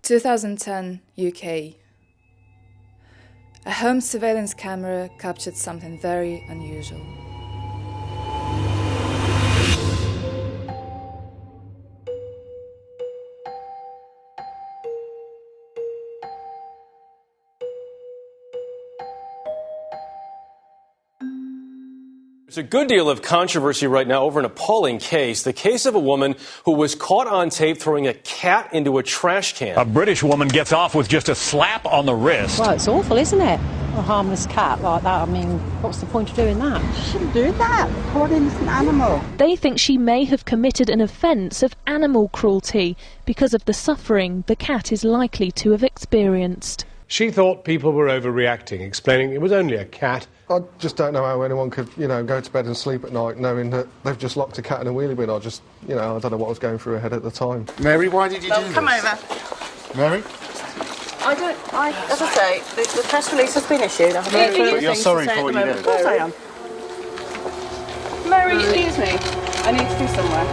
2010 UK. A home surveillance camera captured something very unusual. There's a good deal of controversy right now over an appalling case. The case of a woman who was caught on tape throwing a cat into a trash can. A British woman gets off with just a slap on the wrist. Well, it's awful, isn't it? A harmless cat like that. I mean, what's the point of doing that? You shouldn't do that. Poor innocent animal. They think she may have committed an offence of animal cruelty because of the suffering the cat is likely to have experienced. She thought people were overreacting, explaining it was only a cat. I just don't know how anyone could, go to bed and sleep at night knowing that they've just locked a cat in a wheelie bin. I don't know what was going through her head at the time. Mary, why did you do this? Come over. Mary? As I say, the press release has been issued. I have But you're sorry for what you did. Of course I am. Mary, excuse me. I need to be somewhere.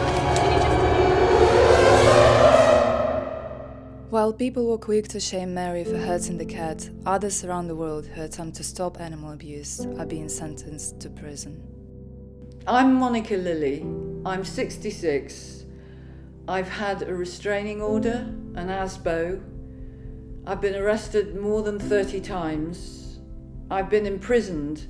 While people were quick to shame Mary for hurting the cat, others around the world who attempt to stop animal abuse are being sentenced to prison. I'm Monica Lilly. I'm 66. I've had a restraining order, an ASBO. I've been arrested more than 30 times. I've been imprisoned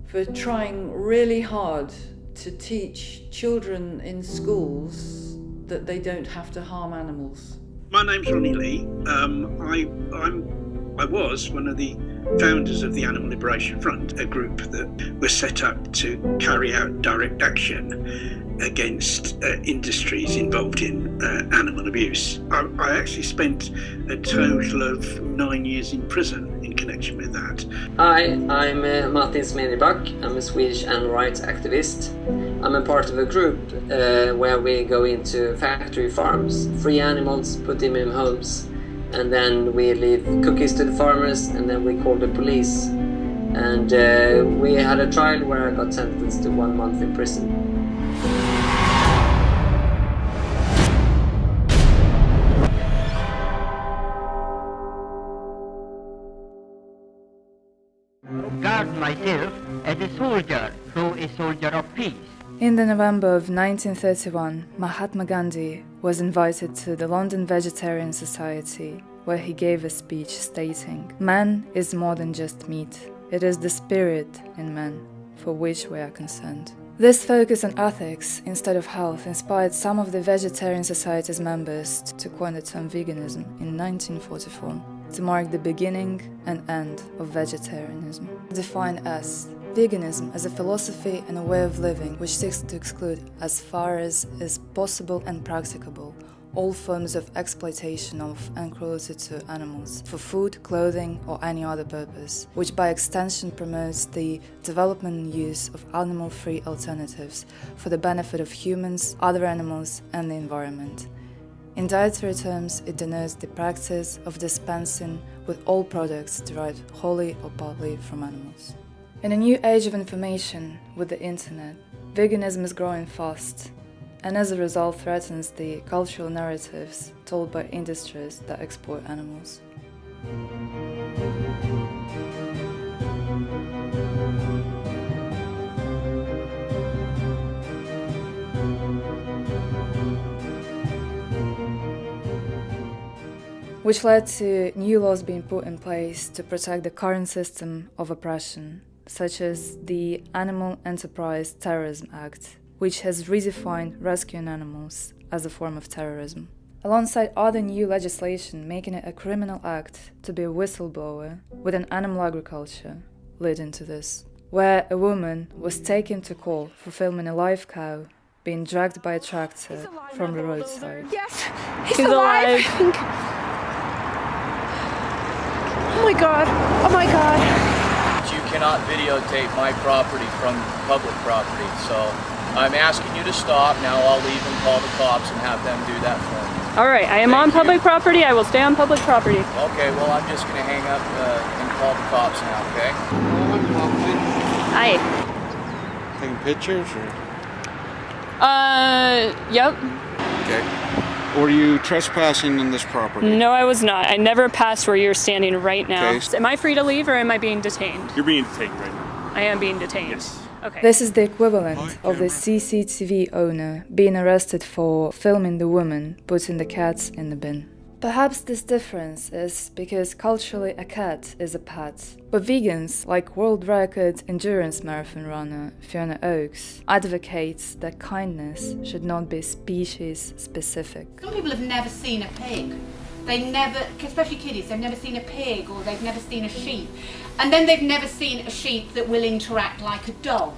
for trying really hard to teach children in schools that they don't have to harm animals. My name's Ronnie Lee. I was one of the founders of the Animal Liberation Front, a group that was set up to carry out direct action against industries involved in animal abuse. I actually spent a total of 9 years in prison in connection with that. Hi, I'm Martin Smedjeback. I'm a Swedish animal rights activist. I'm a part of a group where we go into factory farms, free animals, put them in homes, and then we leave cookies to the farmers, and then we call the police. And we had a trial where I got sentenced to 1 month in prison. Regard myself as a soldier, though a soldier of peace. In the November of 1931, Mahatma Gandhi was invited to the London Vegetarian Society, where he gave a speech stating, "Man is more than just meat. It is the spirit in man, for which we are concerned." This focus on ethics instead of health inspired some of the Vegetarian Society's members to coin the term veganism in 1944, to mark the beginning and end of vegetarianism. Defined as veganism as a philosophy and a way of living which seeks to exclude, as far as is possible and practicable, all forms of exploitation of and cruelty to animals for food, clothing, or any other purpose, which by extension promotes the development and use of animal-free alternatives for the benefit of humans, other animals, and the environment. In dietary terms, it denotes the practice of dispensing with all products derived wholly or partly from animals. In a new age of information, with the internet, veganism is growing fast, and as a result threatens the cultural narratives told by industries that exploit animals. Which led to new laws being put in place to protect the current system of oppression, such as the Animal Enterprise Terrorism Act, which has redefined rescuing animals as a form of terrorism, alongside other new legislation making it a criminal act to be a whistleblower within animal agriculture, leading to this, where a woman was taken to court for filming a live cow being dragged by a tractor from the roadside. Yes, he's alive! Oh my god, oh my god. You cannot videotape my property from public property, so I'm asking you to stop. Now I'll leave and call the cops and have them do that for me. All right, I am on public property. I will stay on public property. Okay, well, I'm just going to hang up and call the cops now, okay? Hi. Taking pictures or? Yep. Okay. Were you trespassing in this property? No, I was not. I never passed where you're standing right now. Okay. Am I free to leave or am I being detained? You're being detained right now. I am being detained. Yes. Okay. This is the equivalent of the CCTV owner being arrested for filming the woman putting the cats in the bin. Perhaps this difference is because culturally a cat is a pet, but vegans, like world record endurance marathon runner Fiona Oakes, advocates that kindness should not be species specific. Some people have never seen a pig. They never, especially kiddies, they've never seen a pig or they've never seen a sheep. And then they've never seen a sheep that will interact like a dog.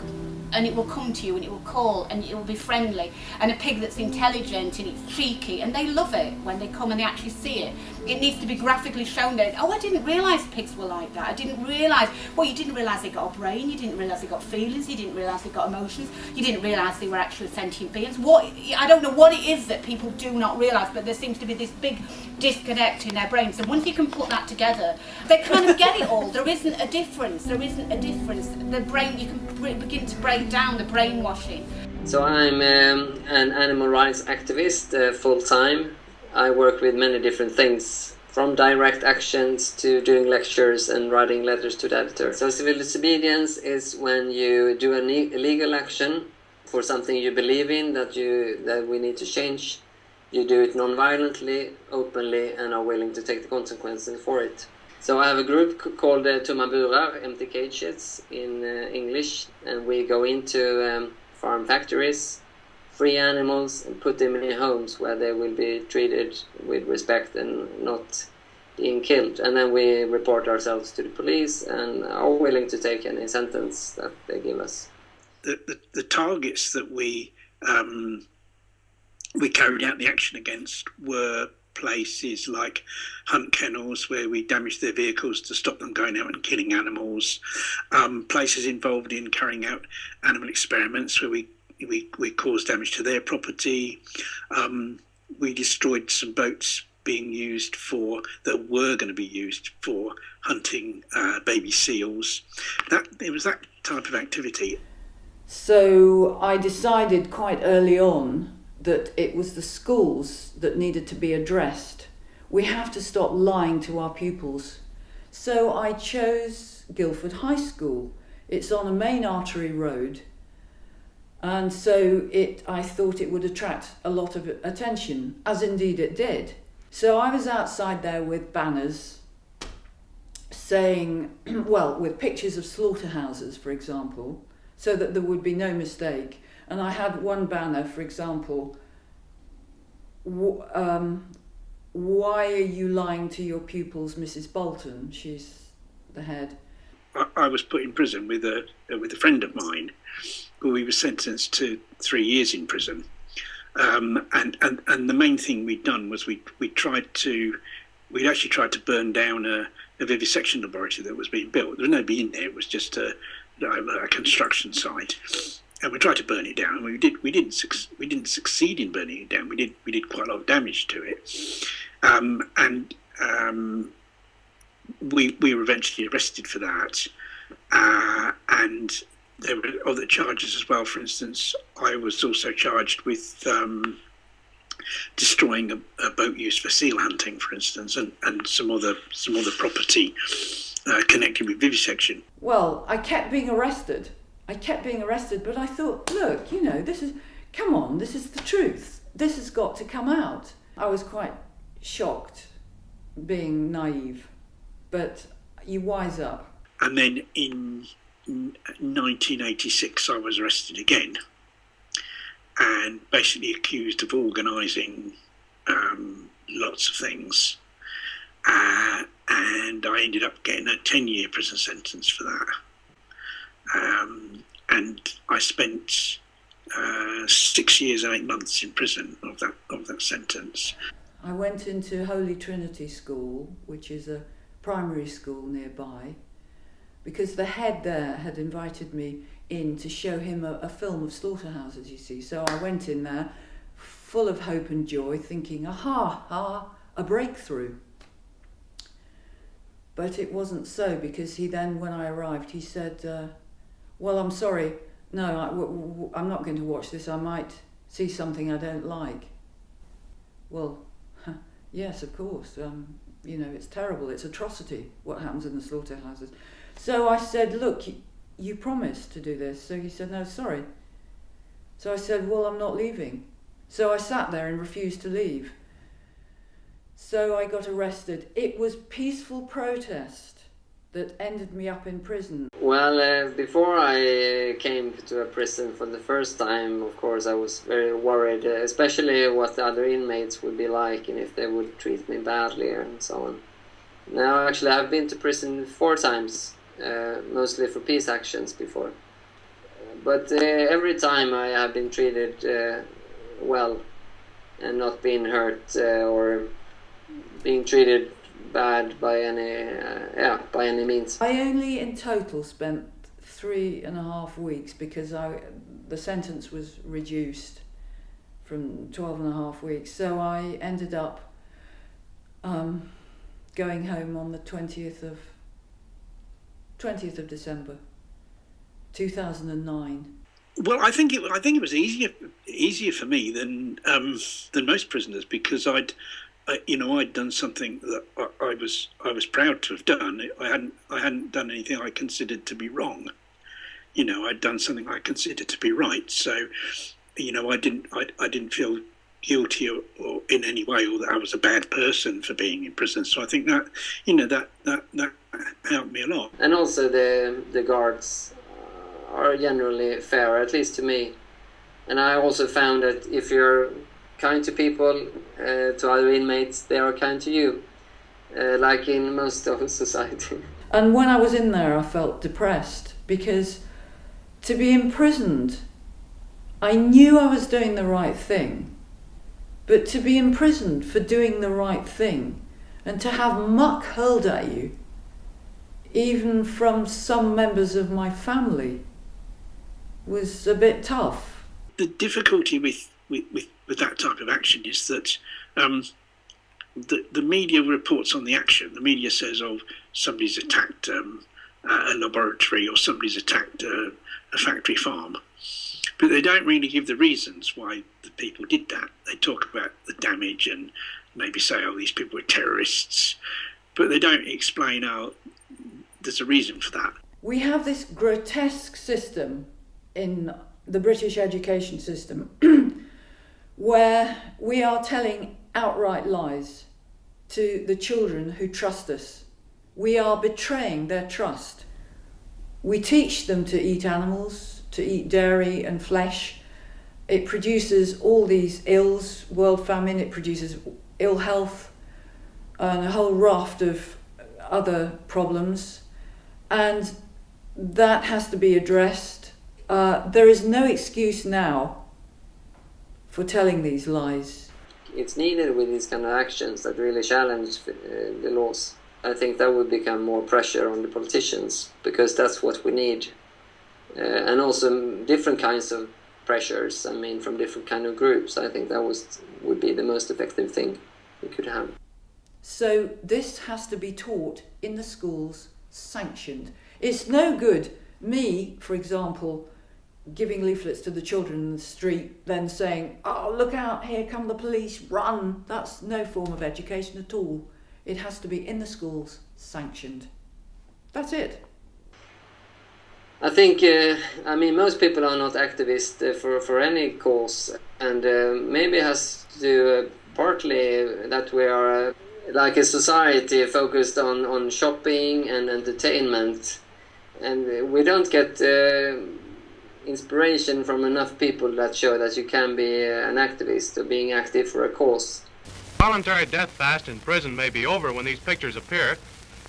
And it will come to you and it will call and it will be friendly. And a pig that's intelligent and it's cheeky, and they love it when they come and they actually see it. It needs to be graphically shown that, oh, I didn't realise pigs were like that. I didn't realise, well, you didn't realise they got a brain, you didn't realise they got feelings, you didn't realise they got emotions, you didn't realise they were actually sentient beings. I don't know what it is that people do not realise, but there seems to be this big disconnect in their brains. So once you can put that together, they kind of get it all. There isn't a difference. The brain, you can begin to break down the brainwashing. So I'm an animal rights activist full-time. I work with many different things, from direct actions to doing lectures and writing letters to the editor. So civil disobedience is when you do a legal action for something you believe in that we need to change. You do it non-violently, openly, and are willing to take the consequences for it. So I have a group called Tomma Burar, Empty Cages in English, and we go into farm factories, free animals, and put them in homes where they will be treated with respect and not being killed. And then we report ourselves to the police and are willing to take any sentence that they give us. The targets that we carried out the action against were places like hunt kennels where we damaged their vehicles to stop them going out and killing animals, places involved in carrying out animal experiments where we caused damage to their property. We destroyed some boats that were going to be used for hunting baby seals. It was that type of activity. So I decided quite early on that it was the schools that needed to be addressed. We have to stop lying to our pupils. So I chose Guildford High School. It's on a main artery road, and so I thought it would attract a lot of attention, as indeed it did. So I was outside there with banners saying, well, with pictures of slaughterhouses, for example, so that there would be no mistake. And I had one banner, for example, why are you lying to your pupils, Mrs. Bolton? She's the head. I was put in prison with a friend of mine, who we were sentenced to 3 years in prison. And the main thing we'd done was we'd actually tried to burn down a vivisection laboratory that was being built. There was nobody in there. It was just a construction site. And we tried to burn it down, and we didn't succeed in burning it down. We did quite a lot of damage to it, we were eventually arrested for that, and there were other charges as well. For instance, I was also charged with destroying a boat used for seal hunting, for instance, and some other property connected with vivisection. Well, I kept being arrested, but I thought, look, this is the truth. This has got to come out. I was quite shocked, being naive, but you wise up. And then in 1986, I was arrested again and basically accused of organising lots of things. And I ended up getting a 10-year prison sentence for that. And I spent 6 years and 8 months in prison of that sentence. I went into Holy Trinity School, which is a primary school nearby, because the head there had invited me in to show him a film of slaughterhouses, you see. So I went in there full of hope and joy, thinking, a breakthrough. But it wasn't so, because he then, when I arrived, he said, well, I'm sorry, no, I'm not going to watch this. I might see something I don't like. well, yes, of course. You know, it's terrible. It's atrocity what happens in the slaughterhouses. So I said, look, you promised to do this. So he said, no, sorry. So I said, well, I'm not leaving. So I sat there and refused to leave. So I got arrested. It was peaceful protest that ended me up in prison. Well, before I came to a prison for the first time, of course, I was very worried, especially what the other inmates would be like and if they would treat me badly and so on. Now, actually, I've been to prison 4 times, mostly for peace actions before. But every time I have been treated well and not been hurt or being treated bad by any means. I only in total spent 3.5 weeks because the sentence was reduced from 12.5 weeks. So I ended up going home on the 20th of December 2009. Well, I think it was easier for me than most prisoners, because I'd done something that I was proud to have done. I hadn't done anything I considered to be wrong. You know, I'd done something I considered to be right. So, you know, I didn't feel guilty or in any way, or that I was a bad person for being in prison. So I think that, you know, that helped me a lot. And also the guards are generally fair, at least to me. And I also found that if you're kind to people, to other inmates, they are kind to you, like in most of society. And when I was in there, I felt depressed, because to be imprisoned, I knew I was doing the right thing, but to be imprisoned for doing the right thing and to have muck hurled at you, even from some members of my family, was a bit tough. The difficulty with that type of action is that the media reports on the action. The media says, oh, somebody's attacked a laboratory or somebody's attacked a factory farm. But they don't really give the reasons why the people did that. They talk about the damage and maybe say, oh, these people were terrorists. But they don't explain how there's a reason for that. We have this grotesque system in the British education system where we are telling outright lies to the children who trust us. We are betraying their trust. We teach them to eat animals, to eat dairy and flesh. It produces all these ills, world famine, it produces ill health and a whole raft of other problems. And that has to be addressed. There is no excuse now for telling these lies. It's needed with these kind of actions that really challenge the laws. I think that would become more pressure on the politicians, because that's what we need. And also different kinds of pressures, I mean, from different kind of groups. I think that would be the most effective thing we could have. So this has to be taught in the schools, sanctioned. It's no good me, for example, giving leaflets to the children in the street, then saying, oh, look out, here come the police, run. That's no form of education at all. It has to be in the schools, sanctioned. That's it. I think, I mean, most people are not activists for any cause, and maybe it has to do partly that we are like a society focused on shopping and entertainment, and we don't get inspiration from enough people that show that you can be an activist or being active for a cause. Voluntary death fast in prison may be over when these pictures appear.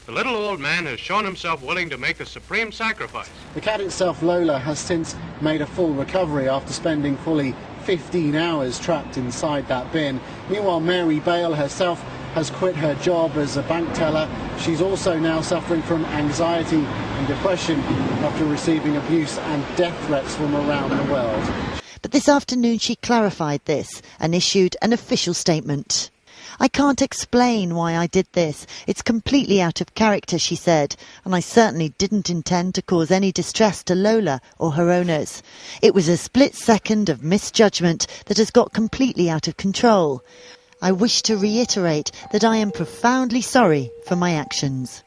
The little old man has shown himself willing to make the supreme sacrifice. The cat itself, Lola, has since made a full recovery after spending fully 15 hours trapped inside that bin. Meanwhile, Mary Bale herself has quit her job as a bank teller. She's also now suffering from anxiety and depression after receiving abuse and death threats from around the world. But this afternoon she clarified this and issued an official statement. I can't explain why I did this. It's completely out of character, she said, and I certainly didn't intend to cause any distress to Lola or her owners. It was a split second of misjudgment that has got completely out of control. I wish to reiterate that I am profoundly sorry for my actions.